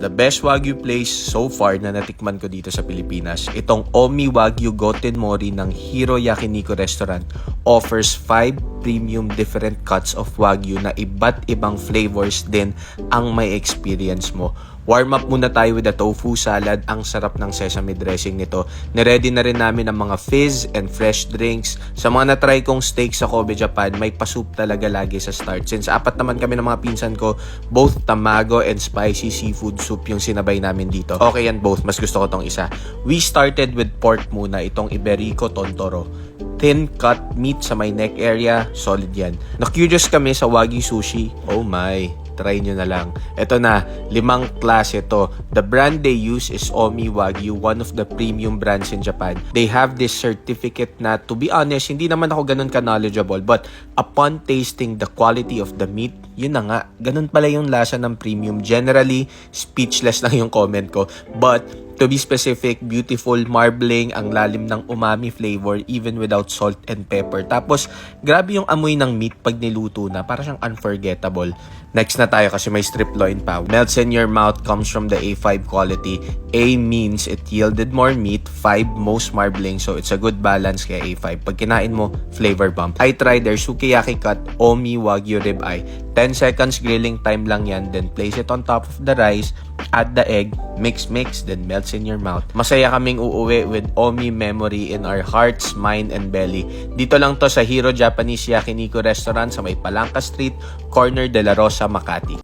the best Wagyu place so far na natikman ko dito sa Pilipinas. Itong Omi Wagyu Goten Mori ng Hiro Yakiniku Restaurant offers 5 premium different cuts of Wagyu na iba't ibang flavors din ang may experience mo. Warm up muna tayo with the tofu salad. Ang sarap ng sesame dressing nito. Niready na rin namin ang mga fizz and fresh drinks. Sa mga na-try kong steak sa Kobe, Japan, may pasoup talaga lagi sa start. Since apat naman kami ng mga pinsan ko, both tamago and spicy seafood soup yung sinabay namin dito. Okay yan both, mas gusto ko tong isa. We started with pork muna, itong Iberico Tontoro. Thin cut meat sa my neck area, solid yan. Na-curious kami sa Wagyu sushi. Oh my, try nyo na lang. Ito na, 5 klase to. The brand they use is Omi Wagyu, one of the premium brands in Japan. They have this certificate na, to be honest, hindi naman ako ganun ka-knowledgeable, but upon tasting the quality of the meat, yun na nga, ganun pala yung lasa ng premium. Generally, speechless lang yung comment ko. But, to be specific, beautiful marbling, ang lalim ng umami flavor even without salt and pepper. Tapos, grabe yung amoy ng meat pag niluto na. Para siyang unforgettable. Next na tayo kasi may strip loin pa. Melts in your mouth, comes from the A5 quality. A means it yielded more meat, 5 most marbling, so it's a good balance kaya A5. Pag kinain mo, flavor bump. I tried their sukiyaki cut Omi Wagyu ribeye. 10 seconds grilling time lang yan, then place it on top of the rice, add the egg, mix, then melts in your mouth. Masaya kaming uuwi with Omi memory in our hearts, mind, and belly. Dito lang to sa Hiro Japanese Yakiniku Restaurant sa may Palangka Street, corner de la Rosa, Makati.